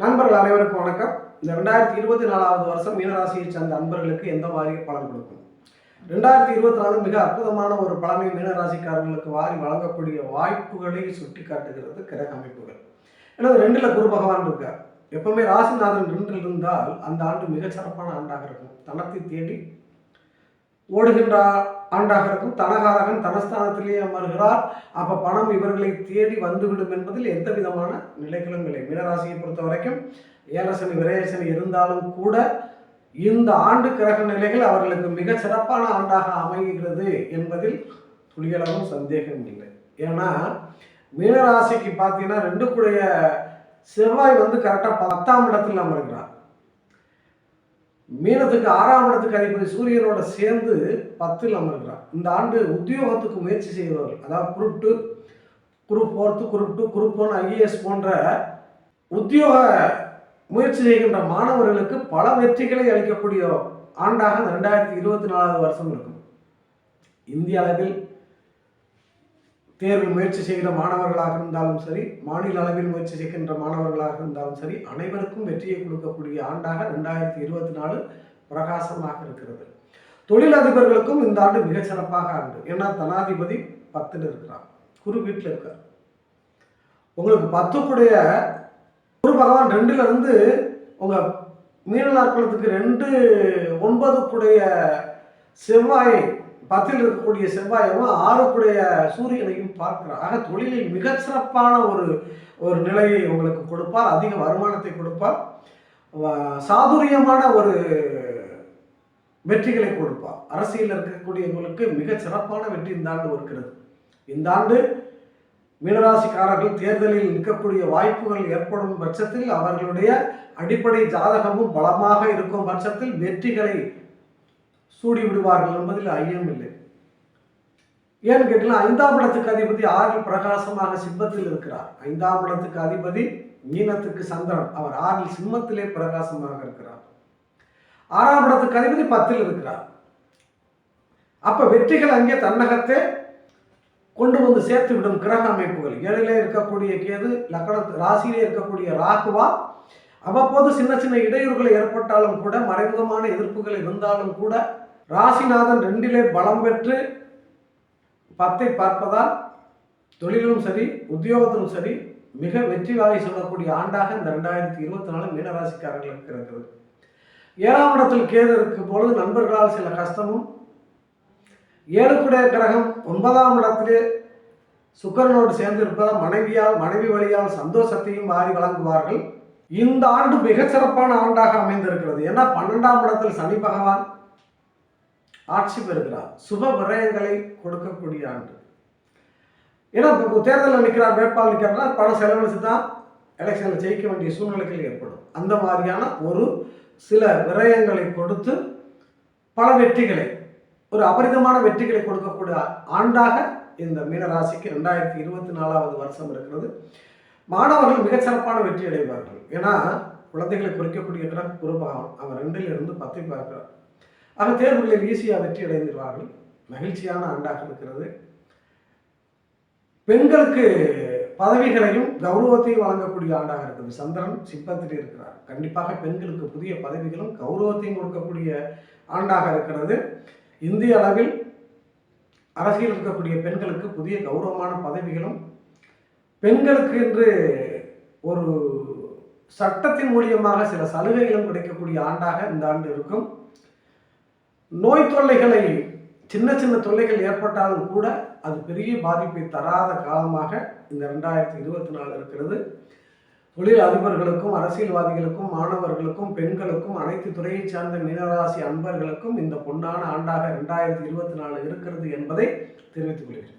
நண்பர்கள் அனைவருக்கும் வணக்கம். இந்த 2024வது வருஷம் மீனராசியை சார்ந்த அன்பர்களுக்கு எந்த மாதிரி பலன் கொடுக்கும்? 2024 மிக அற்புதமான ஒரு பலனை மீனராசிக்காரர்களுக்கு வாரி வழங்கக்கூடிய வாய்ப்புகளை சுட்டி காட்டுகிறது கிரக அமைப்புகள். ஏன்னா 2ல் குரு பகவான் இருக்கார். எப்பவுமே ராசிநாதன் 2ல் இருந்தால் அந்த ஆண்டு மிகச் சிறப்பான ஆண்டாக இருக்கும். தனத்தை தேடி ஓடுகின்ற ஆண்டாக இருக்கும். தனகாரகன் தனஸ்தானத்திலேயே அமர்கிறார். அப்ப பணம் இவர்களை தேடி வந்துவிடும் என்பதில் எந்த விதமான நிலைகளும் இல்லை. மீனராசியை பொறுத்த வரைக்கும் ஏழசனி விரயசனி இருந்தாலும் கூட இந்த ஆண்டு கிரக நிலைகள் அவர்களுக்கு மிக சிறப்பான ஆண்டாக அமைகிறது என்பதில் துளியளவும் சந்தேகம் இல்லை. ஏன்னா மீனராசிக்கு பார்த்தீங்கன்னா 2 செவ்வாய் கரெக்டாக 10ஆம் இடத்தில் அமர்கிறார். மீனத்துக்கு 6ஆம் இடத்துக்கு அதிபதி சூரியனோட சேர்ந்து 10ல் அமர்கிறார். இந்த ஆண்டு உத்தியோகத்துக்கு முயற்சி செய்கிறவர்கள், அதாவது குரூப் 4, குரூப் 1, IAS போன்ற உத்தியோக முயற்சி செய்கின்ற மாணவர்களுக்கு பல வெற்றிகளை அளிக்கக்கூடிய ஆண்டாக 2024வது வருஷம் இருக்கும். இந்திய அளவில் தேர்வில் முயற்சி செய்கிற மாணவர்களாக இருந்தாலும் சரி, மாநில அளவில் முயற்சி செய்கின்ற மாணவர்களாக இருந்தாலும் சரி, அனைவருக்கும் வெற்றியை கொடுக்கக்கூடிய ஆண்டாக 2024 பிரகாசமாக இருக்கிறது. தொழிலதிபர்களுக்கும் இந்த ஆண்டு மிகச் சிறப்பாக ஆண்டு. ஏன்னா தனாதிபதி 10ல் இருக்கிறார், குரு வீட்டில் இருக்கார். உங்களுக்கு 10 குரு பகவான் 2ல் இருந்து உங்க மீன லக்னத்துக்கு 2 செவ்வாய் 10ல் இருக்கக்கூடிய செவ்வாயும் 6 சூரியனையும் பார்க்கிறார். ஆக தொழிலில் மிகச் சிறப்பான ஒரு நிலையை உங்களுக்கு கொடுப்பார். அதிக வருமானத்தை கொடுப்பார். சாதுரியமான ஒரு வெற்றிகளை கொடுப்பார். அரசியல் இருக்கக்கூடியவர்களுக்கு மிகச் சிறப்பான வெற்றி இந்த ஆண்டு இருக்கிறது. இந்த ஆண்டு மீனராசிக்காரர்கள் தேர்தலில் நிற்கக்கூடிய வாய்ப்புகள் ஏற்படும் பட்சத்தில் அவர்களுடைய அடிப்படை ஜாதகமும் பலமாக இருக்கும் பட்சத்தில் வெற்றிகளை சூடி விடுவார்கள் என்பதில் ஐயம் இல்லை. ஏன்னு கேட்டீங்கன்னா 5ஆம் இடத்துக்கு அதிபதி 6ல் பிரகாசமாக சிம்மத்தில் இருக்கிறார். 5ஆம் இடத்துக்கு அதிபதி மீனத்துக்கு சந்திரன், அவர் 6ல் சிம்மத்திலே பிரகாசமாக இருக்கிறார். 6ஆம் இடத்துக்கு அதிபதி 10ல் இருக்கிறார். அப்ப வெற்றிகள் அங்கே தன்னகத்தை கொண்டு வந்து சேர்த்து விடும் கிரக அமைப்புகள். 7லே இருக்கக்கூடிய கேது, ராசியிலே இருக்கக்கூடிய ராகுவா அவ்வப்போது சின்ன சின்ன இடையூறுகள் ஏற்பட்டாலும் கூட, மறைமுகமான எதிர்ப்புகள் இருந்தாலும் கூட, ராசிநாதன் 2லே பலம் பெற்று 10ஐ பார்ப்பதால் தொழிலும் சரி உத்தியோகத்திலும் சரி மிக வெற்றி வாகை சொல்லக்கூடிய ஆண்டாக இந்த 2024 மீனராசிக்காரர்களுக்கு இருக்கிறது. 7ஆம் இடத்தில் கேது இருக்கும் பொழுது நண்பர்களால் சில கஷ்டமும், 7 கிரகம் 9ஆம் இடத்திலே சுக்கிரனோடு சேர்ந்து இருப்பதால் மனைவி வழியால் சந்தோஷத்தையும் வாரி வழங்குவார்கள். இந்த ஆண்டு மிகச் சிறப்பான ஆண்டாக அமைந்திருக்கிறது. ஏன்னா 12ஆம் இடத்தில் சனி பகவான் ஆட்சி பெறுகிறார். சுப விரயங்களை கொடுக்கக்கூடிய ஆண்டு. ஏன்னா தேர்தலில் நிற்கிறார், வேட்பாளர் நிற்கிறார்னா பணம் செலவழித்து தான் எலெக்ஷனில் ஜெயிக்க வேண்டிய சூழ்நிலைகள் ஏற்படும். அந்த மாதிரியான ஒரு சில விரயங்களை கொடுத்து பல வெற்றிகளை, ஒரு அபரிதமான வெற்றிகளை கொடுக்கக்கூடிய ஆண்டாக இந்த மீனராசிக்கு 2024வது வருஷம் இருக்கிறது. மாணவர்கள் மிகச் சிறப்பான வெற்றி அடைவார்கள். ஏன்னா குழந்தைகளை குறிக்கக்கூடிய கிரகம் குரு பகவான், அவர் 2ல் இருந்து 10ஐ பார்க்கிறார். ஆக தேர்வுகளில் ஈஸியாக வெற்றி அடைந்துள்ளார்கள். மகிழ்ச்சியான ஆண்டாக இருக்கிறது. பெண்களுக்கு பதவிகளையும் கௌரவத்தையும் வழங்கக்கூடிய ஆண்டாக இருக்கிறது. சந்திரன் சிம்மத்தில் இருக்கிறார். கண்டிப்பாக பெண்களுக்கு புதிய பதவிகளும் கௌரவத்தையும் கொடுக்கக்கூடிய ஆண்டாக இருக்கிறது. இந்திய அளவில் அரசியல் இருக்கக்கூடிய பெண்களுக்கு புதிய கௌரவமான பதவிகளும், பெண்களுக்கு என்று ஒரு சட்டத்தின் மூலியமாக சில சலுகைகளும் கிடைக்கக்கூடிய ஆண்டாக இந்த ஆண்டு இருக்கும். நோய் தொல்லைகளை, சின்ன சின்ன தொல்லைகள் ஏற்பட்டாலும் கூட அது பெரிய பாதிப்பை தராத காலமாக இந்த 2024 இருக்கிறது. தொழில் அதிபர்களுக்கும், அரசியல்வாதிகளுக்கும், மாணவர்களுக்கும், பெண்களுக்கும், அனைத்து துறையை சார்ந்த மீனராசி அன்பர்களுக்கும் இந்த பொன்னான ஆண்டாக 2024 இருக்கிறது என்பதை தெரிவித்துக் கொள்கிறேன்.